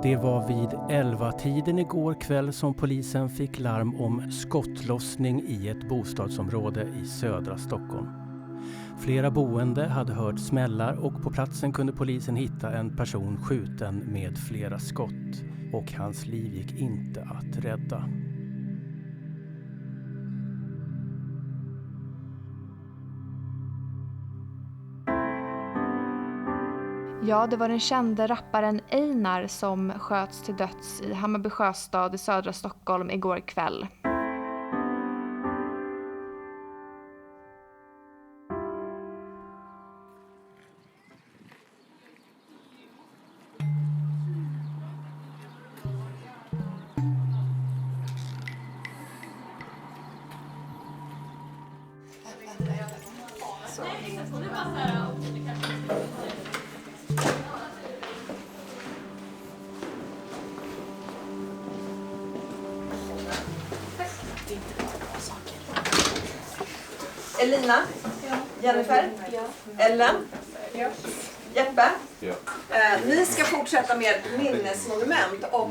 Det var vid 11-tiden igår kväll som polisen fick larm om skottlossning i ett bostadsområde i södra Stockholm. Flera boende hade hört smällar och på platsen kunde polisen hitta en person skjuten med flera skott. Och hans liv gick inte att rädda. Ja, det var den kände rapparen Einar som sköts till döds i Hammarby Sjöstad i södra Stockholm igår kväll. Elina, Jennifer, Ellen, Jeppe. Ni ska fortsätta med minnesmonument och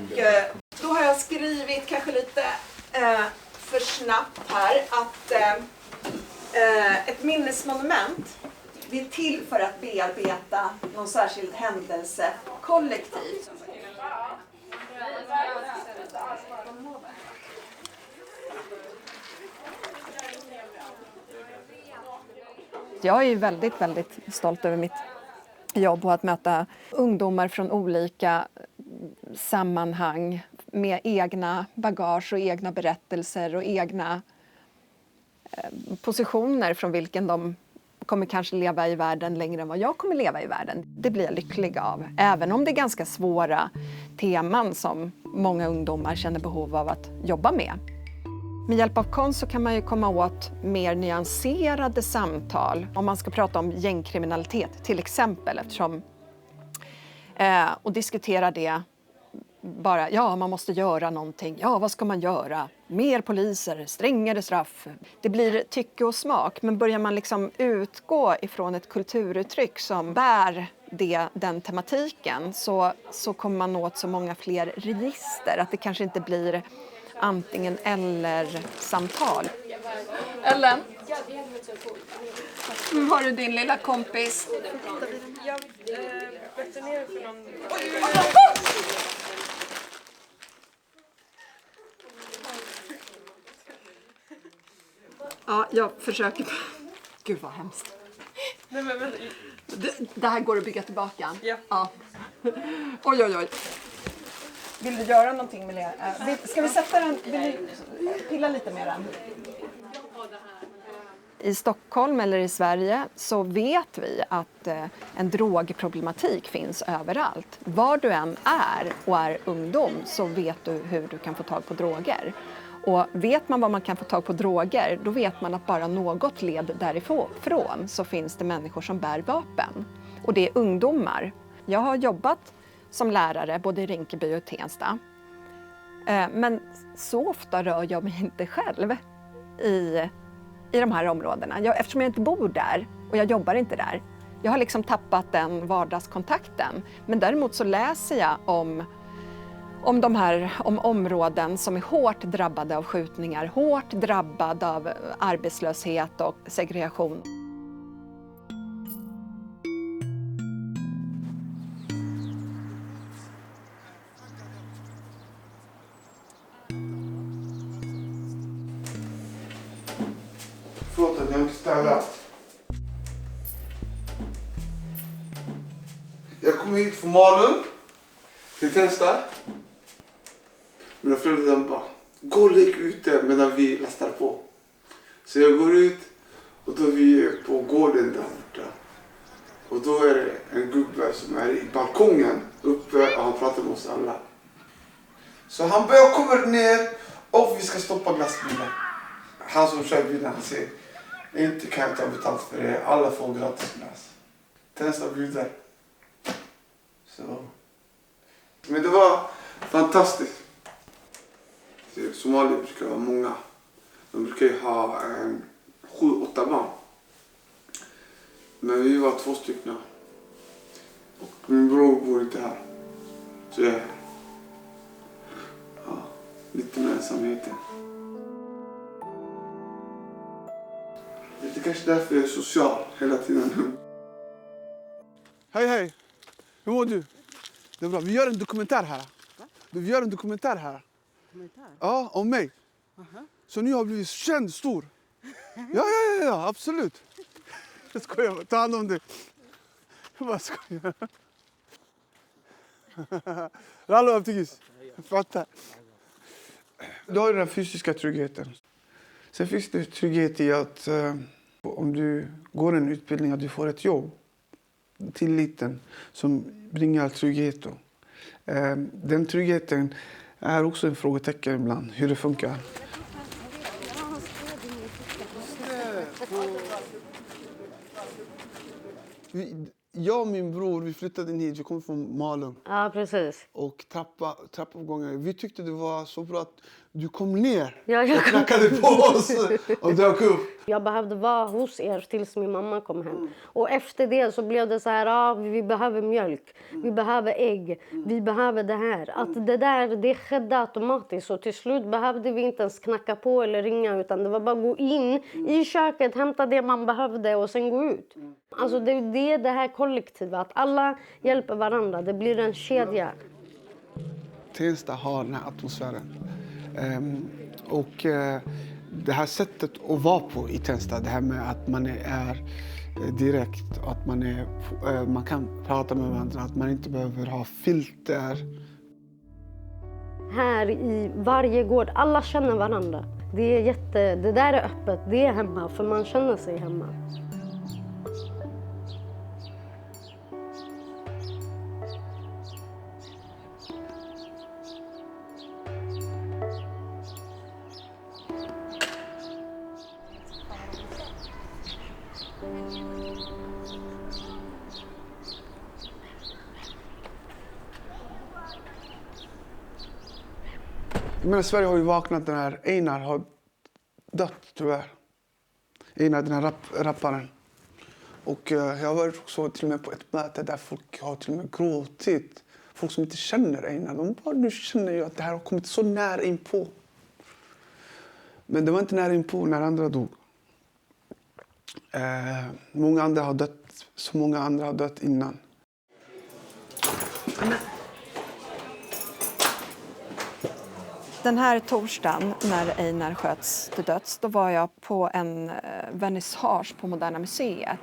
då har jag skrivit kanske lite för snabbt här att ett minnesmonument, det är till för att bearbeta någon särskild händelse kollektivt. Jag är väldigt, väldigt stolt över mitt jobb och att möta ungdomar från olika sammanhang med egna bagage och egna berättelser och egna positioner från vilken de kommer kanske leva i världen längre än vad jag kommer leva i världen. Det blir jag lycklig av. Även om det är ganska svåra teman som många ungdomar känner behov av att jobba med. Med hjälp av konst så kan man ju komma åt mer nyanserade samtal om man ska prata om gängkriminalitet till exempel, eftersom och diskutera det bara, ja man måste göra någonting, ja vad ska man göra, mer poliser, strängare straff. Det blir tycke och smak, men börjar man liksom utgå ifrån ett kulturuttryck som bär den tematiken så kommer man åt så många fler register att det kanske inte blir antingen eller samtal. Ellen, nu har du din lilla kompis. Ja, jag försöker. Gud vad hemskt. Nej, men. Det här går att bygga tillbaka. Ja. Oj. Vill du göra någonting med det? Ska vi sätta den? Vill du pilla lite med den? I Stockholm eller i Sverige så vet vi att en drogproblematik finns överallt. Var du än är och är ungdom så vet du hur du kan få tag på droger. Och vet man var man kan få tag på droger, då vet man att bara något led därifrån så finns det människor som bär vapen. Och det är ungdomar. Jag har jobbat som lärare både i Rinkeby och Tensta. Men så ofta rör jag mig inte själv i de här områdena. Eftersom jag inte bor där och jag jobbar inte där. Jag har liksom tappat den vardagskontakten. Men däremot så läser jag om områden som är hårt drabbade av skjutningar, hårt drabbade av arbetslöshet och segregation. Förlåt att jag inte städat. Jag kom hit från Malung till Tensta. Mina föräldrar bara, gå och lägg ute medan vi lastar på. Så jag går ut och då är vi på gården där borta. Och då är det en gubbe som är i balkongen uppe och han pratar med oss alla. Så han börjar komma ner och vi ska stoppa glassbilen. Han som kör bilen, han säger, inte kan jag ta betalt för det, alla får gratis glass. Tensta bjuder. Så. Men det var fantastiskt. Somalier brukar vara många. De brukar ju ha 7-8 barn. Men vi var 2 stycken. Och min bror bor inte här. Så jag är här. lite med ensamheten. Det är kanske därför jag är social hela tiden. Hej, hej. Hur mår du? Det är bra. Vi gör en dokumentär här. Vi gör en dokumentär här. Dokumentär? Ja, om mig. Så nu har jag blivit känd, stor. Ja, absolut. Jag skojar, ta hand om dig. Jag bara skojar. Rallo, Abtigis. Fattar. Du har den här fysiska tryggheten. Sen finns det trygghet i att om du går en utbildning, att du får ett jobb. Tilliten som bringar trygghet då. Den tryggheten är också en frågetecken ibland, hur det funkar. Jag och min bror, vi flyttade in hit, vi kom från Malung. Ja, precis. Och trappuppgången. Vi tyckte det var så bra att du kom ner Jag knackade på oss och dök upp. Jag behövde vara hos er tills min mamma kom hem. Och efter det så blev det så här, vi behöver mjölk, vi behöver ägg, vi behöver det här. Att det skedde automatiskt och till slut behövde vi inte ens knacka på eller ringa utan det var bara att gå in i köket, hämta det man behövde och sen gå ut. Alltså det är det här kollektivet, att alla hjälper varandra, det blir en kedja. Tensta har den här atmosfären. Det här sättet att vara på i Tensta, det här med att man är direkt, att man kan prata med varandra, att man inte behöver ha filter. Här i varje gård, alla känner varandra. Det där är öppet, det är hemma, för man känner sig hemma. Men Sverige har ju vaknat, den här Einar har dött tyvärr. Einar, den här rapparen. Och jag var också till och med på ett möte där folk har till och med gråtit. Folk som inte känner Einar, de bara, nu känner jag att det här har kommit så nära in på. Men det var inte nära in på när andra dog. Många andra har dött, så många andra har dött innan. Den här torsdagen när Einar sköts till döds, då var jag på en vernissage på Moderna Museet.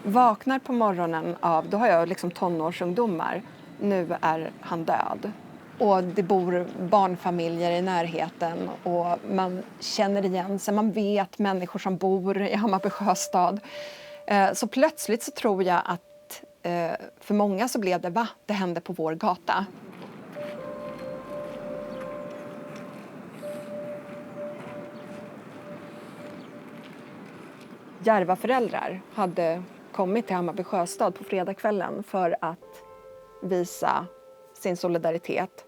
Vaknar på morgonen av, då har jag liksom tonårsungdomar, nu är han död. Och det bor barnfamiljer i närheten och man känner igen sig, man vet människor som bor i Hammarby Sjöstad. Så plötsligt så tror jag att för många så blev det, det hände på vår gata. Järva-föräldrar hade kommit till Hammarby Sjöstad på fredagskvällen för att visa sin solidaritet.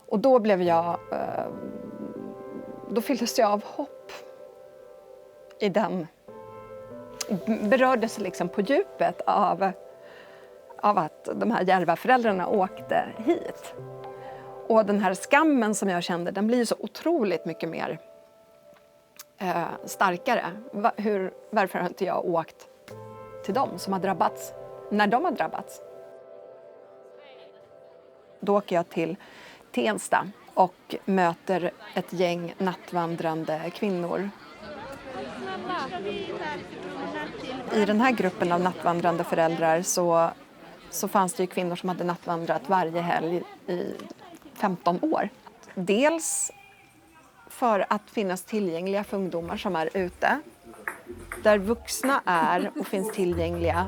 Och då blev då fylldes jag av hopp i den. Berördes liksom på djupet av att de här Järva-föräldrarna åkte hit. Och den här skammen som jag kände, den blir så otroligt mycket mer starkare. Varför har inte jag åkt till dem som har drabbats när de har drabbats? Då åker jag till Tensta och möter ett gäng nattvandrande kvinnor. I den här gruppen av nattvandrande föräldrar så fanns det ju kvinnor som hade nattvandrat varje helg i 15 år. Dels för att finnas tillgängliga för ungdomar som är ute. Där vuxna är och finns tillgängliga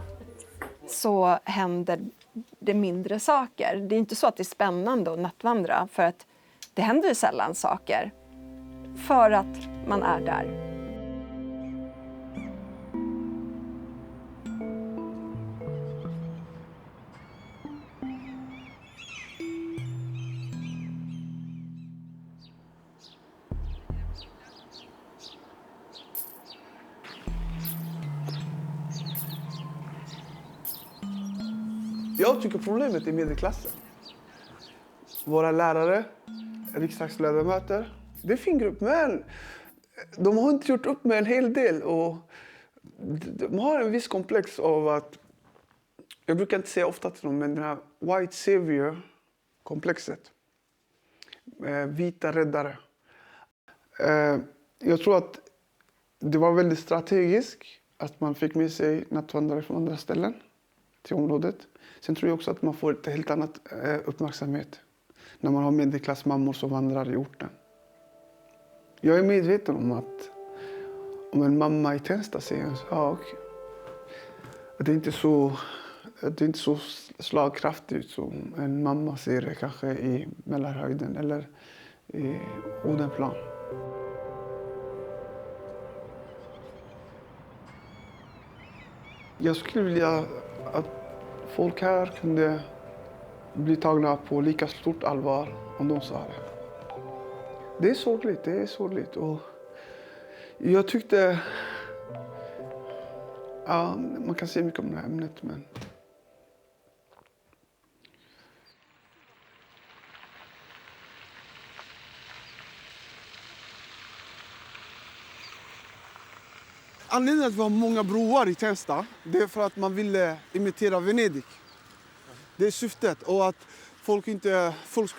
så händer det mindre saker. Det är inte så att det är spännande att nattvandra för att det händer ju sällan saker. För att man är där. Jag tycker problemet är medelklassen. Våra lärare riksdagsledamöter. Det är en fin grupp, men de har inte gjort upp med en hel del. Och de har en viss komplex av att, jag brukar inte säga ofta till dem, men den här white savior-komplexet. Vita räddare. Jag tror att det var väldigt strategiskt att man fick med sig nattvandrare från andra ställen till området. Sen tror jag också att man får ett helt annat uppmärksamhet när man har medelklassmammor som vandrar i orten. Jag är medveten om att om en mamma i Tensta säger en sak, att det är inte så slagkraftigt som en mamma ser det kanske i Mälarhöjden eller i Odenplan. Jag skulle vilja att folk här kunde bli tagna på lika stort allvar om de sa det. Det är sorgligt. Och jag tyckte, ja, man kan säga mycket om det här ämnet, men anledningen att vi har många broar i Tensta, det är för att man ville imitera Venedig. Det är syftet. Och att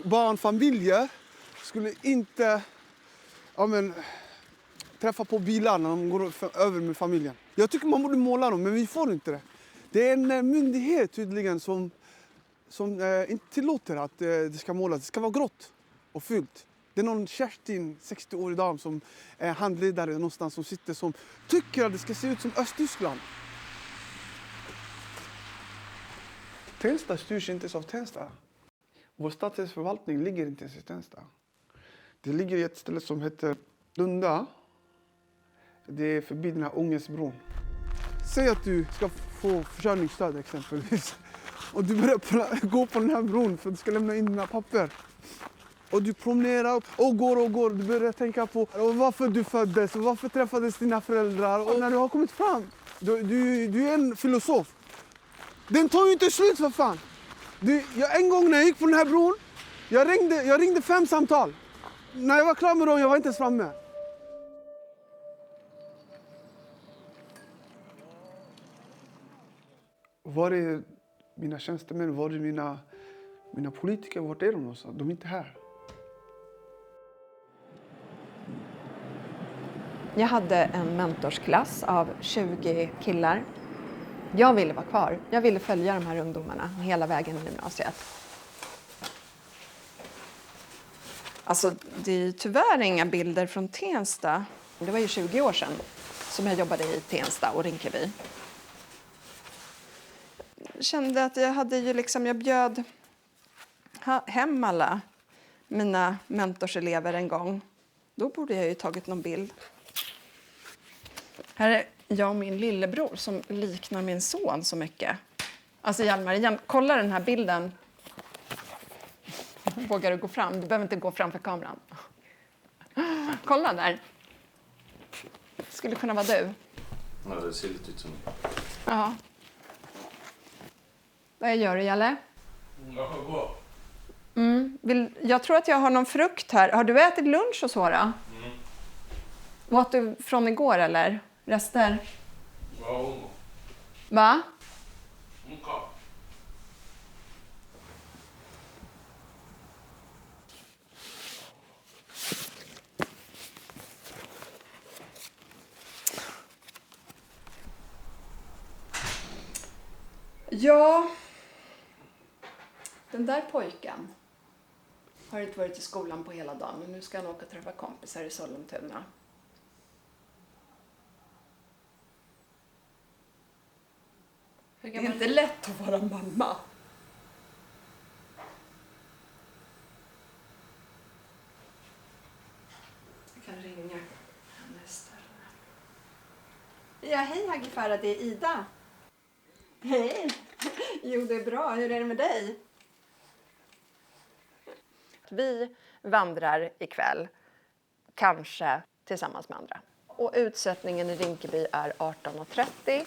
barnfamiljer skulle inte träffa på bilar när de går över med familjen. Jag tycker man borde måla dem, men vi får inte det. Det är en myndighet tydligen som inte tillåter att det ska målas. Det ska vara grått och fult. Det är någon Kerstin, 60-årig dam, som är handledare någonstans, som sitter som tycker att det ska se ut som Östtyskland. Tensta styrs inte ens av Tensta. Vår stadsförvaltning ligger inte ens i Tensta. Det ligger i ett ställe som heter Lunda. Det är förbi den här Ångestbron. Säg att du ska få försörjningsstöd exempelvis. Och du börjar gå på den här bron för att du ska lämna in dina papper. Och du promenerar och går. Du börjar tänka på varför du föddes och varför träffades dina föräldrar. Och när du har kommit fram, du är en filosof. Den tar ju inte slut för fan. En gång när jag gick på den här bron, jag ringde 5 samtal. När jag var klar med dem, jag var inte ens framme. Var är mina tjänstemän? Var är mina politiker? Vart är de någonstans? De är inte här. Jag hade en mentorsklass av 20 killar. Jag ville vara kvar. Jag ville följa de här ungdomarna hela vägen i gymnasiet. Alltså, det är tyvärr inga bilder från Tensta. Det var ju 20 år sedan som jag jobbade i Tensta och Rinkeby. Jag kände att jag bjöd hem alla mina mentorselever en gång. Då borde jag ju tagit någon bild. Här är jag och min lillebror som liknar min son så mycket. Alltså Hjalmar, kolla den här bilden. Vågar du gå fram? Du behöver inte gå fram för kameran. Kolla där. Skulle kunna vara du. Ja, det ser lite ut som det. Ja. Vad gör du, Jalle? Jag får gå. Jag tror att jag har någon frukt här. Har du ätit lunch och så då? Åt du från igår eller? Rester? Ja, Va? Ja, den där pojken har inte varit i skolan på hela dagen, men nu ska han åka och träffa kompisar i Sollentuna. Det är inte lätt att vara mamma. Jag kan ringa hennes där. Ja, hej Hagifara, det är Ida. Hej! Jo, det är bra. Hur är det med dig? Vi vandrar ikväll, kanske tillsammans med andra. Och utsättningen i Rinkeby är 18:30.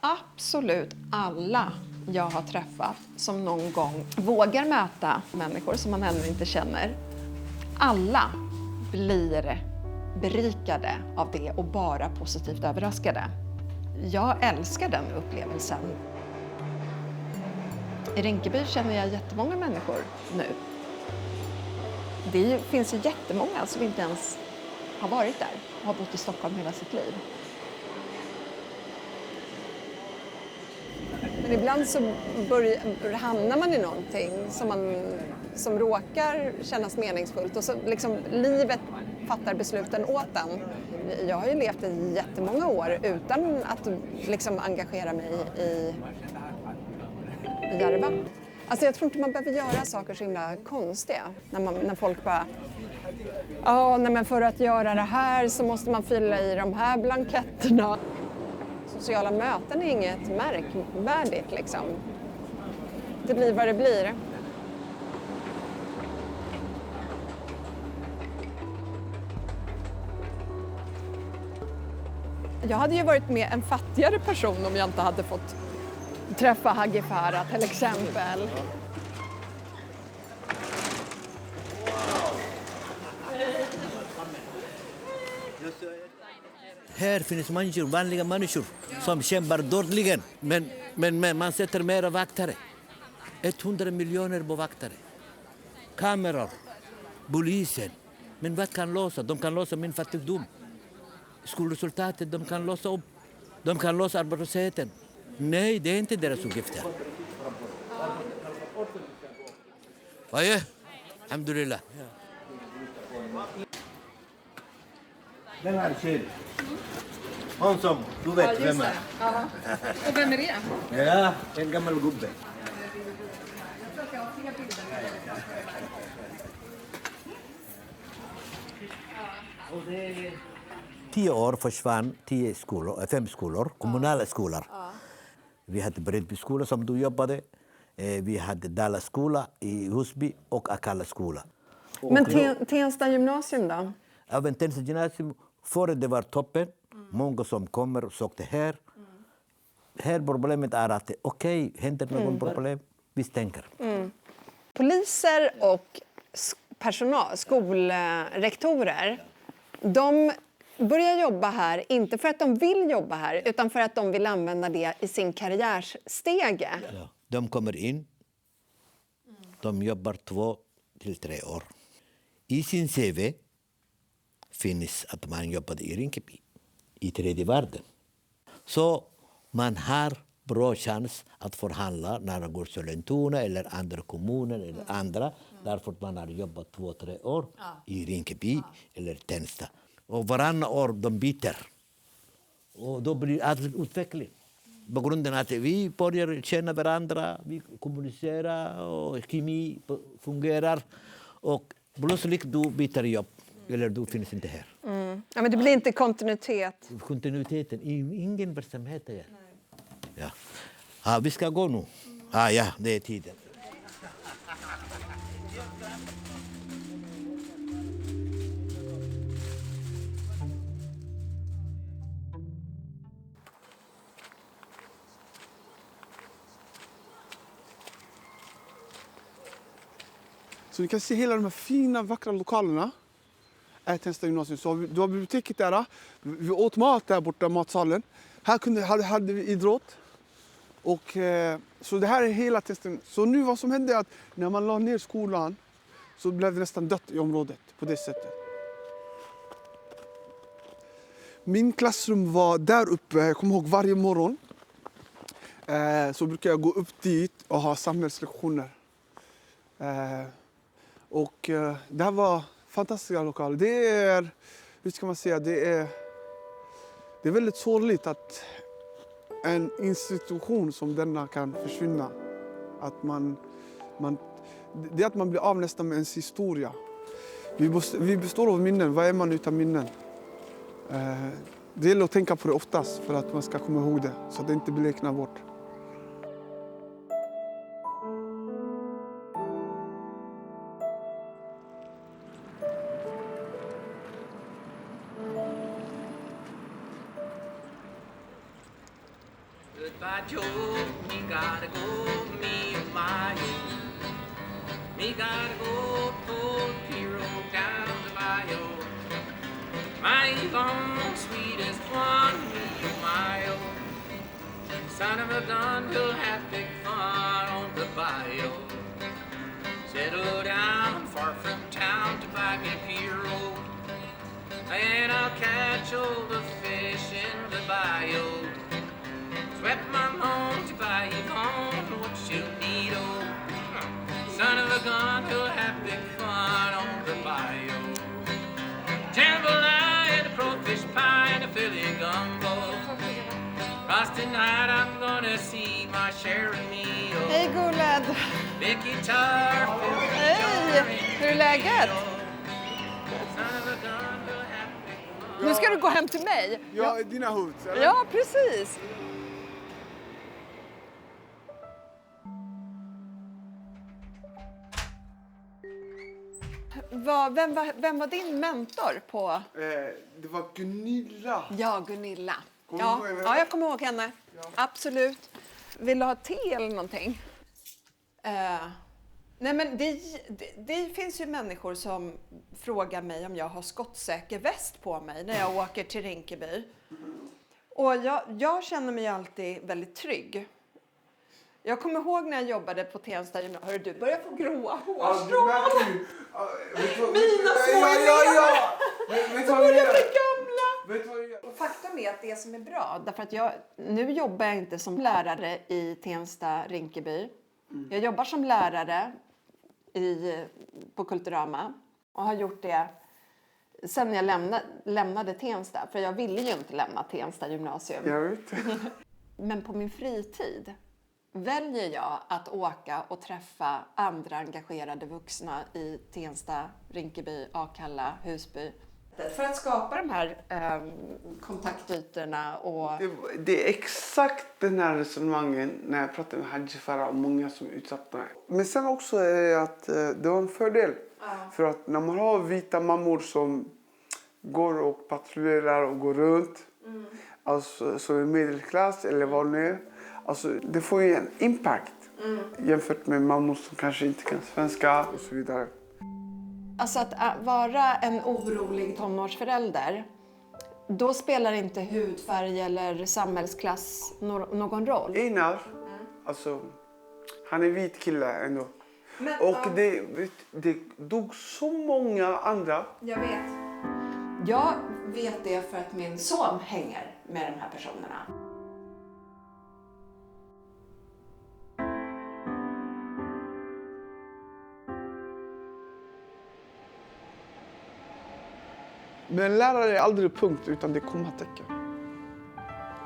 Absolut alla jag har träffat som någon gång vågar möta människor som man ännu inte känner. Alla blir berikade av det och bara positivt överraskade. Jag älskar den upplevelsen. I Rinkeby känner jag jättemånga människor nu. Det finns ju jättemånga som inte ens har varit där och har bott i Stockholm hela sitt liv. Men ibland så hamnar man i någonting som råkar kännas meningsfullt och så liksom livet fattar besluten åt en. Jag har ju levt i jättemånga år utan att liksom engagera mig i Järva. Alltså jag tror inte man behöver göra saker så himla konstiga. När folk bara, nej men för att göra det här så måste man fylla i de här blanketterna. Sociala möten är inget märkvärdigt liksom. Det blir vad det blir. Jag hade ju varit med en fattigare person om jag inte hade fått träffa Hagi Farah till exempel. Här finns människor, vanliga människor som kämpar dåligen. Men man sätter mera vaktare. 100 miljoner på vaktare. Kameror, polisen. Men vad kan lösa? De kan lösa min fattigdom. Skolresultatet, de kan lösa upp. De kan lösa arbetslösheten. Nej, det är inte deras uppgifter. Vad är? Alhamdulillah. Den här tjejen. Hon som, du vet vem är. Ja. Och vem är det? Ja, en gammal gubbe. Det 10 år försvann 5 skolor, kommunala skolor. Vi hade Bredby skola som du jobbade. Vi hade Dala skola i Husby och Akalla skola. Men Tensta gymnasium då? Även Tensta gymnasium, före det var toppen. Många som kommer och sökte här. Här problemet är att händer någon problem, vi stänker. Poliser och skolrektorer, de börjar jobba här, inte för att de vill jobba här, utan för att de vill använda det i sin karriärstege. Ja. De kommer in, de jobbar 2 till 3 år. I sin CV finns att man jobbade i Rinkeby, i tredje världen. Så man har bra chans att förhandla när man går till Sollentuna eller andra kommuner eller andra. Därför man har jobbat 2-3 år i Rinkeby eller Tensta. Och varannan år de byter. Och då blir det utveckling. På grund av att vi börjar känna varandra, vi kommunicerar och kemi fungerar. Och plötsligt du byter jobb. Eller du finns inte här. Ja, men det blir inte kontinuitet. Kontinuiteten, ingen verksamhet här. Ja, vi ska gå nu. Ja, det är tiden. Så ni kan se hela de här fina, vackra lokalerna. Är Tensta gymnasium. Så du har biblioteket där. Vi åt mat där borta, matsalen. Här hade vi idrott. Och, så det här är hela Tensta. Så nu vad som hände är att när man la ner skolan så blev det nästan dött i området på det sättet. Min klassrum var där uppe. Jag kommer ihåg varje morgon. Så brukar jag gå upp dit och ha samhällslektioner. Och det här var fantastiska lokaler. Det är, hur ska man säga, det är väldigt sorgligt att en institution som denna kan försvinna. Det är att man blir av nästan med ens historia. Vi består av minnen. Vad är man utan minnen? Det gäller att tänka på det oftast för att man ska komma ihåg det. Så att det inte bleknar bort. gotta go, me oh my oh. Me gotta go, poor hero down the bayou. My Yvonne, sweetest one, me oh my oh. Son of a gun, he'll have big fun on the bayou. Settle down far from town to buy me a pirogue. And I'll catch all the fish in the bayou. Sweat my home to buy Yvonne what you need, oh. Son of a gun, he'll have big fun on the bayou. Jambalaya and a crawfish pie and a Philly gumbo. Frosty night, I'm gonna see my share of meal. Hej Gulled! Big guitar, Hej! Hur är läget? Nu ska du gå hem till mig. Ja, dina hus, eller? Ja, precis. Vem var din mentor på? Det var Gunilla. Ja, Gunilla. Kommer du ihåg henne? Ja, jag kommer ihåg henne. Ja. Absolut. Vill du ha te eller någonting? Nej, men det finns ju människor som frågar mig om jag har skottsäker väst på mig när jag åker till Rinkeby. Och jag känner mig alltid väldigt trygg. Jag kommer ihåg när jag jobbade på Tensta gymnasium. Hörru, du börjar få gråa hårstrån. Mina små elever. De börjar bli gamla. Och faktum är att det som är bra, därför att nu jobbar jag inte som lärare i Tensta Rinkeby. Jag jobbar som lärare på Kulturama och har gjort det sen jag lämnade Tensta. För jag ville ju inte lämna Tensta gymnasium. Jag vet. Men på min fritid väljer jag att åka och träffa andra engagerade vuxna i Tensta, Rinkeby, Akalla, Husby. För att skapa de här kontaktytorna. Och... Det är exakt den här resonemangen när jag pratar med Haji Farah och många som är utsatta. Men sen också är det att det var en fördel. För att när man har vita mammor som går och patrullerar och går runt. Alltså som är medelklass eller vad det är. Alltså det får ju en impact jämfört med mammor som kanske inte kan svenska och så vidare. Alltså att vara en orolig tonårsförälder, då spelar inte hudfärg eller samhällsklass någon roll. Einar, alltså han är vit kille ändå. Men, och det dog så många andra. Jag vet. Jag vet det för att min son hänger med de här personerna. Men lärare är aldrig punkt utan det kommatecken.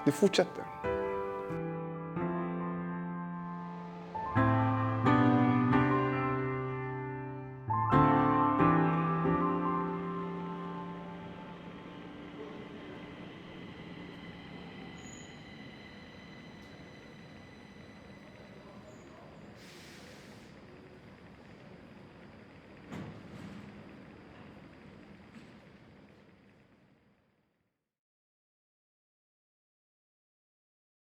Det fortsätter.